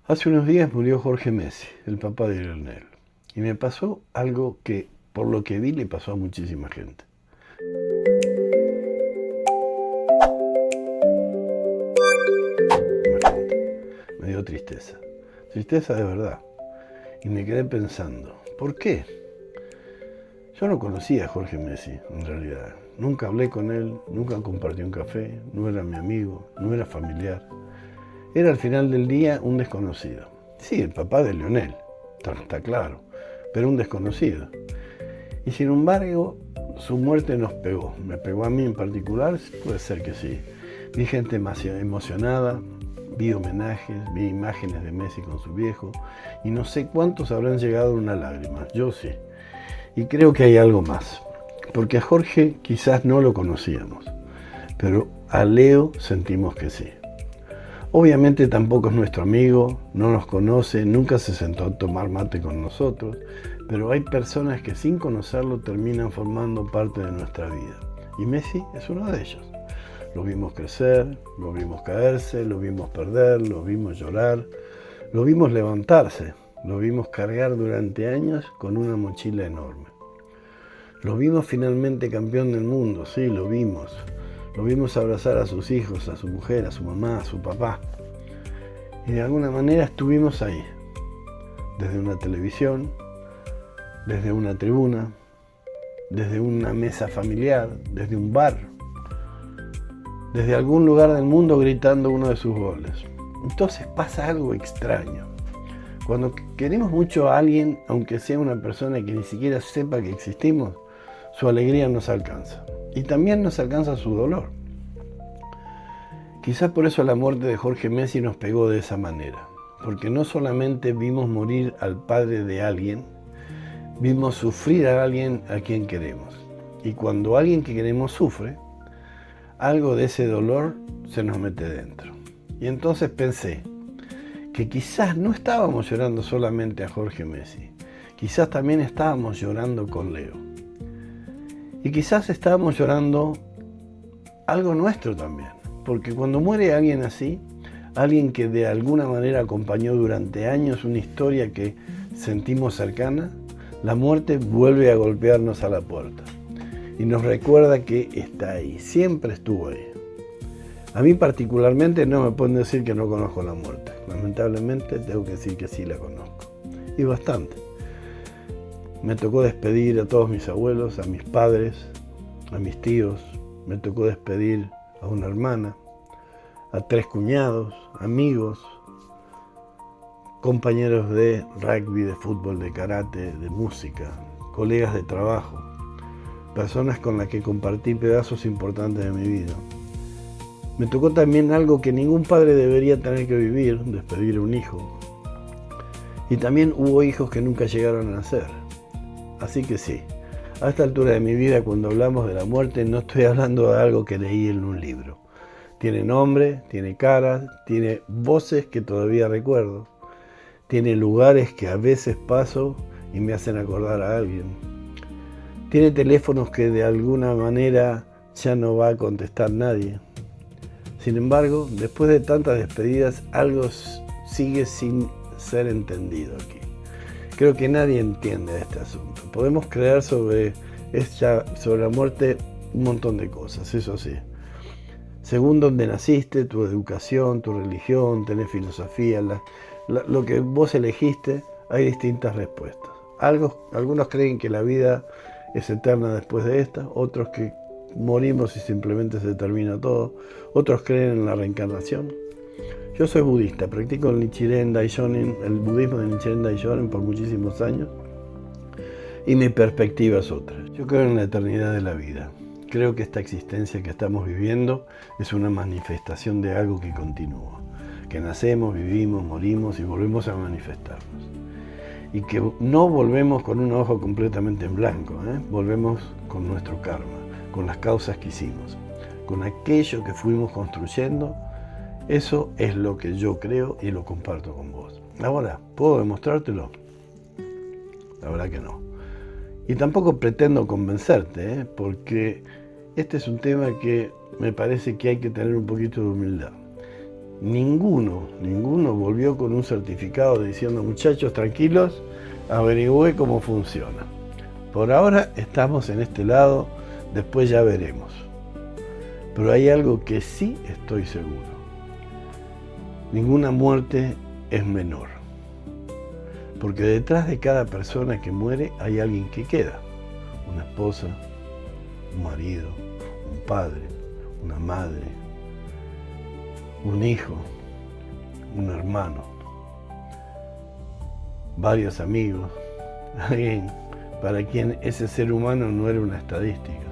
Hace unos días murió Jorge Messi, el papá de Lionel. Y me pasó algo que, por lo que vi, le pasó a muchísima gente. Me dio tristeza. Tristeza de verdad. Y me quedé pensando, ¿por qué? Yo no conocía a Jorge Messi, en realidad. Nunca hablé con él, nunca compartí un café, no era mi amigo, no era familiar. Era al final del día un desconocido. Sí, el papá de Lionel, está claro, pero un desconocido. Y sin embargo, su muerte nos pegó. Me pegó a mí en particular, puede ser que sí. Vi gente emocionada, vi homenajes, vi imágenes de Messi con su viejo, y no sé cuántos habrán llegado a una lágrima. Yo sí. Y creo que hay algo más. Porque a Jorge quizás no lo conocíamos, pero a Leo sentimos que sí. Obviamente tampoco es nuestro amigo, no nos conoce, nunca se sentó a tomar mate con nosotros, pero hay personas que sin conocerlo terminan formando parte de nuestra vida. Y Messi es uno de ellos. Lo vimos crecer, lo vimos caerse, lo vimos perder, lo vimos llorar, lo vimos levantarse, lo vimos cargar durante años con una mochila enorme. Lo vimos finalmente campeón del mundo, sí, lo vimos. Lo vimos abrazar a sus hijos, a su mujer, a su mamá, a su papá. Y de alguna manera estuvimos ahí, desde una televisión, desde una tribuna, desde una mesa familiar, desde un bar, desde algún lugar del mundo gritando uno de sus goles. Entonces pasa algo extraño. Cuando queremos mucho a alguien, aunque sea una persona que ni siquiera sepa que existimos, su alegría nos alcanza. Y también nos alcanza su dolor. Quizás por eso la muerte de Jorge Messi nos pegó de esa manera. Porque no solamente vimos morir al padre de alguien, vimos sufrir a alguien a quien queremos. Y cuando alguien que queremos sufre, algo de ese dolor se nos mete dentro. Y entonces pensé que quizás no estábamos llorando solamente a Jorge Messi. Quizás también estábamos llorando con Leo. Y quizás estábamos llorando algo nuestro también, porque cuando muere alguien así, alguien que de alguna manera acompañó durante años una historia que sentimos cercana, la muerte vuelve a golpearnos a la puerta y nos recuerda que está ahí, siempre estuvo ahí. A mí particularmente no me pueden decir que no conozco la muerte, lamentablemente tengo que decir que sí la conozco, y bastante. Me tocó despedir a todos mis abuelos, a mis padres, a mis tíos. Me tocó despedir a una hermana, a 3 cuñados, amigos, compañeros de rugby, de fútbol, de karate, de música, colegas de trabajo, personas con las que compartí pedazos importantes de mi vida. Me tocó también algo que ningún padre debería tener que vivir, despedir a un hijo. Y también hubo hijos que nunca llegaron a nacer. Así que sí, a esta altura de mi vida, cuando hablamos de la muerte, no estoy hablando de algo que leí en un libro. Tiene nombre, tiene caras, tiene voces que todavía recuerdo, tiene lugares que a veces paso y me hacen acordar a alguien. Tiene teléfonos que de alguna manera ya no va a contestar nadie. Sin embargo, después de tantas despedidas, algo sigue sin ser entendido aquí. Creo que nadie entiende este asunto. Podemos creer sobre la muerte un montón de cosas, eso sí. Según donde naciste, tu educación, tu religión, tenés filosofía, lo que vos elegiste, hay distintas respuestas. Algunos creen que la vida es eterna después de esta, otros que morimos y simplemente se termina todo, otros creen en la reencarnación. Yo soy budista, practico el Nichiren Daishonin, el budismo de Nichiren Daishonin por muchísimos años, y mi perspectiva es otra. Yo creo en la eternidad de la vida. Creo que esta existencia que estamos viviendo es una manifestación de algo que continúa, que nacemos, vivimos, morimos y volvemos a manifestarnos. Y que no volvemos con un ojo completamente en blanco, volvemos con nuestro karma, con las causas que hicimos, con aquello que fuimos construyendo. Eso es lo que yo creo y lo comparto con vos. Ahora, ¿puedo demostrártelo? La verdad que no. Y tampoco pretendo convencerte, porque este es un tema que me parece que hay que tener un poquito de humildad. ninguno volvió con un certificado diciendo: muchachos, tranquilos, averigüé cómo funciona. Por ahora estamos en este lado, después ya veremos. Pero hay algo que sí estoy seguro. Ninguna muerte es menor. Porque detrás de cada persona que muere hay alguien que queda. Una esposa, un marido, un padre, una madre, un hijo, un hermano, varios amigos, alguien para quien ese ser humano no era una estadística,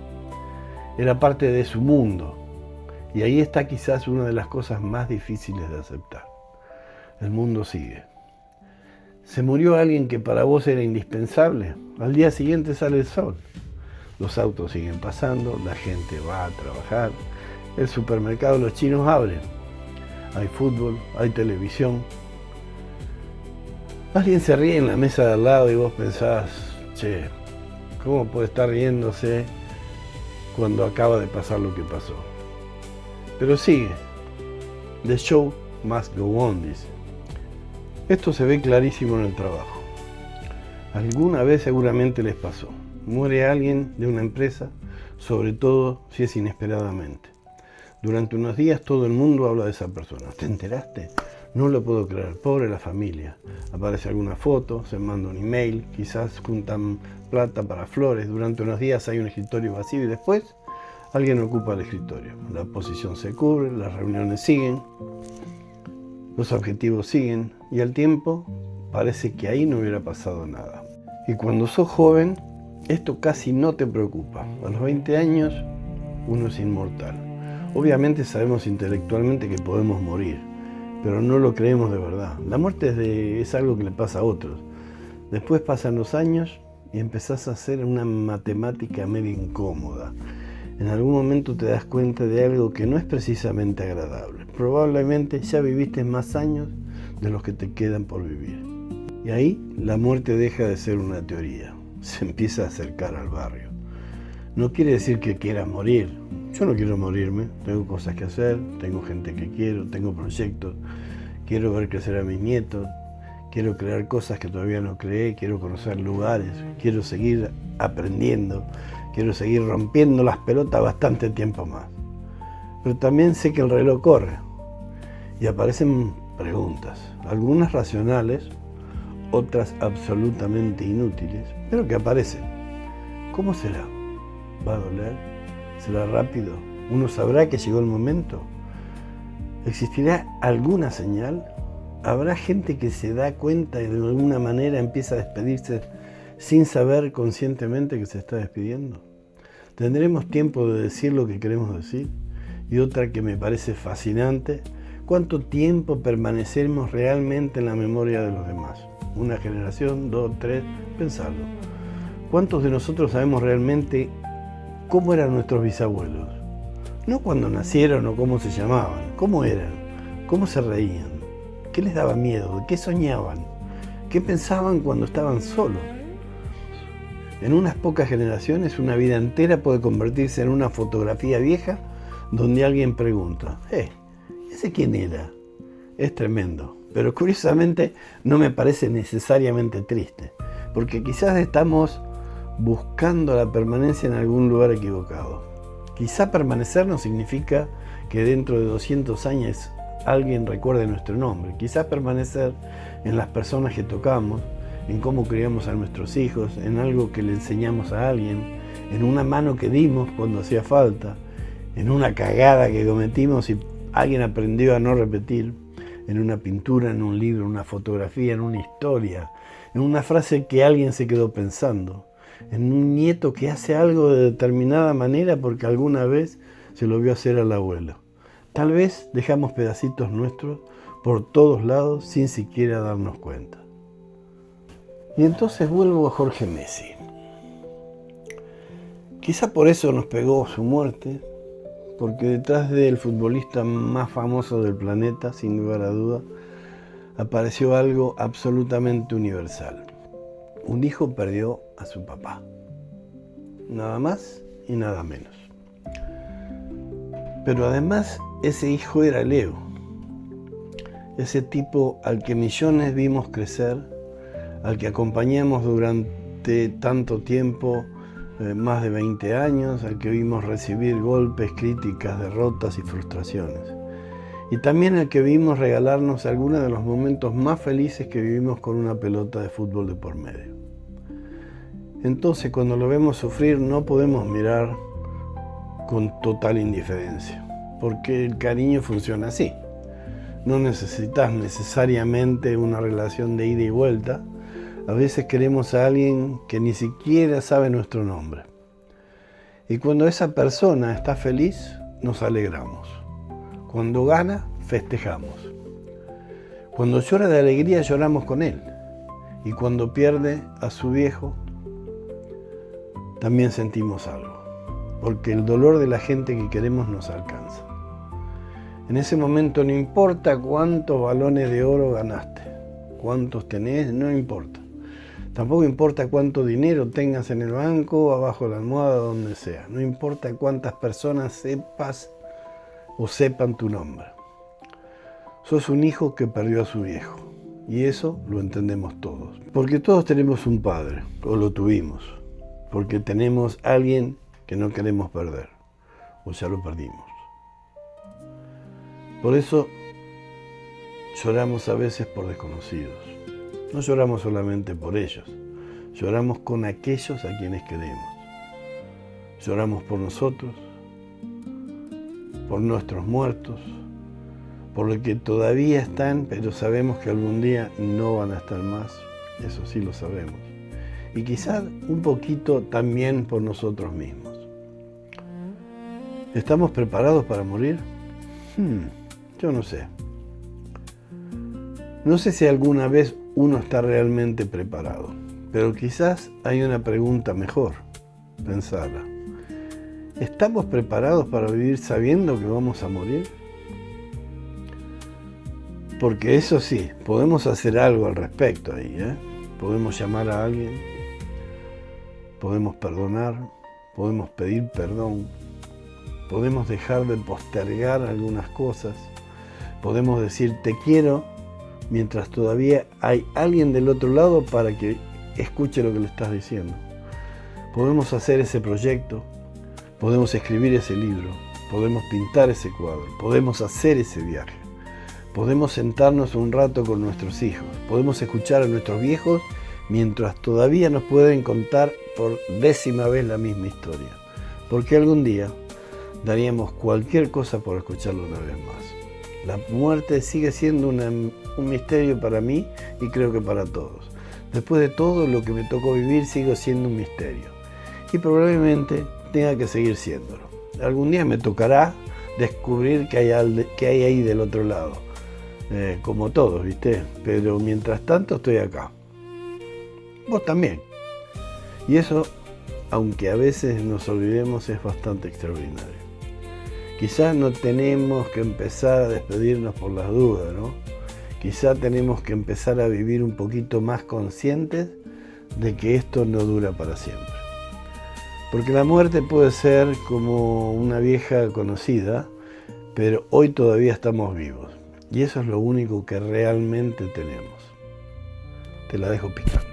era parte de su mundo. Y ahí está quizás una de las cosas más difíciles de aceptar. El mundo sigue. Se murió alguien que para vos era indispensable, al día siguiente sale el sol. Los autos siguen pasando, la gente va a trabajar, el supermercado, los chinos abren. Hay fútbol, hay televisión. Alguien se ríe en la mesa de al lado y vos pensás: che, ¿cómo puede estar riéndose cuando acaba de pasar lo que pasó? Pero sigue. The show must go on, dice. Esto se ve clarísimo en el trabajo. Alguna vez seguramente les pasó. Muere alguien de una empresa, sobre todo si es inesperadamente. Durante unos días todo el mundo habla de esa persona. ¿Te enteraste? No lo puedo creer. Pobre la familia. Aparece alguna foto, se manda un email, quizás juntan plata para flores. Durante unos días hay un escritorio vacío y después alguien ocupa el escritorio. La posición se cubre, las reuniones siguen, los objetivos siguen y al tiempo parece que ahí no hubiera pasado nada. Y cuando sos joven, esto casi no te preocupa. A los 20 años uno es inmortal. Obviamente sabemos intelectualmente que podemos morir, pero no lo creemos de verdad. La muerte es algo que le pasa a otros. Después pasan los años y empezás a hacer una matemática medio incómoda. En algún momento te das cuenta de algo que no es precisamente agradable. Probablemente ya viviste más años de los que te quedan por vivir. Y ahí la muerte deja de ser una teoría. Se empieza a acercar al barrio. No quiere decir que quieras morir. Yo no quiero morirme. Tengo cosas que hacer, tengo gente que quiero, tengo proyectos. Quiero ver crecer a mis nietos. Quiero crear cosas que todavía no creé. Quiero conocer lugares. Quiero seguir aprendiendo. Quiero seguir rompiendo las pelotas bastante tiempo más. Pero también sé que el reloj corre. Y aparecen preguntas. Algunas racionales, otras absolutamente inútiles, pero que aparecen. ¿Cómo será? ¿Va a doler? ¿Será rápido? ¿Uno sabrá que llegó el momento? ¿Existirá alguna señal? ¿Habrá gente que se da cuenta y de alguna manera empieza a despedirse sin saber conscientemente que se está despidiendo? ¿Tendremos tiempo de decir lo que queremos decir? Y otra que me parece fascinante: ¿cuánto tiempo permanecemos realmente en la memoria de los demás? ¿Una generación? ¿2? ¿3? Pensarlo. ¿Cuántos de nosotros sabemos realmente cómo eran nuestros bisabuelos? No cuando nacieron o cómo se llamaban, cómo eran, cómo se reían, qué les daba miedo, qué soñaban, qué pensaban cuando estaban solos. En unas pocas generaciones, una vida entera puede convertirse en una fotografía vieja donde alguien pregunta: ¿ese quién era? Es tremendo, pero curiosamente no me parece necesariamente triste, porque quizás estamos buscando la permanencia en algún lugar equivocado. Quizá permanecer no significa que dentro de 200 años alguien recuerde nuestro nombre. Quizá permanecer en las personas que tocamos, en cómo criamos a nuestros hijos, en algo que le enseñamos a alguien, en una mano que dimos cuando hacía falta, en una cagada que cometimos y alguien aprendió a no repetir, en una pintura, en un libro, en una fotografía, en una historia, en una frase que alguien se quedó pensando, en un nieto que hace algo de determinada manera porque alguna vez se lo vio hacer al abuelo. Tal vez dejamos pedacitos nuestros por todos lados sin siquiera darnos cuenta. Y entonces vuelvo a Jorge Messi. Quizá por eso nos pegó su muerte, porque detrás del futbolista más famoso del planeta, sin lugar a duda, apareció algo absolutamente universal. Un hijo perdió a su papá. Nada más y nada menos. Pero además, ese hijo era Leo. ese tipo al que millones vimos crecer, al que acompañamos durante tanto tiempo, más de 20 años, al que vimos recibir golpes, críticas, derrotas y frustraciones. Y también al que vimos regalarnos algunos de los momentos más felices que vivimos con una pelota de fútbol de por medio. Entonces, cuando lo vemos sufrir, no podemos mirar con total indiferencia, porque el cariño funciona así. No necesitas necesariamente una relación de ida y vuelta. A veces queremos a alguien que ni siquiera sabe nuestro nombre. Y cuando esa persona está feliz, nos alegramos. Cuando gana, festejamos. Cuando llora de alegría, lloramos con él. Y cuando pierde a su viejo, también sentimos algo. Porque el dolor de la gente que queremos nos alcanza. En ese momento no importa cuántos balones de oro ganaste, cuántos tenés, no importa. Tampoco importa cuánto dinero tengas en el banco, abajo de la almohada, donde sea. No importa cuántas personas sepas o sepan tu nombre. Sos un hijo que perdió a su viejo. Y eso lo entendemos todos. Porque todos tenemos un padre, o lo tuvimos. Porque tenemos a alguien que no queremos perder, o ya lo perdimos. Por eso lloramos a veces por desconocidos. No lloramos solamente por ellos, lloramos con aquellos a quienes queremos. Lloramos por nosotros, por nuestros muertos, por los que todavía están, pero sabemos que algún día no van a estar más, eso sí lo sabemos. Y quizás un poquito también por nosotros mismos. ¿Estamos preparados para morir? Yo no sé. No sé si alguna vez uno está realmente preparado, pero quizás hay una pregunta mejor, pensarla. ¿Estamos preparados para vivir sabiendo que vamos a morir? Porque eso sí, podemos hacer algo al respecto ahí, ¿eh? Podemos llamar a alguien, podemos perdonar, podemos pedir perdón, podemos dejar de postergar algunas cosas, podemos decir te quiero mientras todavía hay alguien del otro lado para que escuche lo que le estás diciendo. Podemos hacer ese proyecto, podemos escribir ese libro, podemos pintar ese cuadro, podemos hacer ese viaje, podemos sentarnos un rato con nuestros hijos, podemos escuchar a nuestros viejos mientras todavía nos pueden contar por 10ª vez la misma historia, porque algún día daríamos cualquier cosa por escucharlo una vez más. La muerte sigue siendo un misterio para mí y creo que para todos. Después de todo lo que me tocó vivir sigue siendo un misterio y probablemente tenga que seguir siéndolo. Algún día me tocará descubrir qué hay ahí del otro lado, como todos, ¿viste? Pero mientras tanto estoy acá. Vos también. Y eso, aunque a veces nos olvidemos, es bastante extraordinario. Quizás no tenemos que empezar a despedirnos por las dudas, ¿no? Quizás tenemos que empezar a vivir un poquito más conscientes de que esto no dura para siempre. Porque la muerte puede ser como una vieja conocida, pero hoy todavía estamos vivos. Y eso es lo único que realmente tenemos. Te la dejo picando.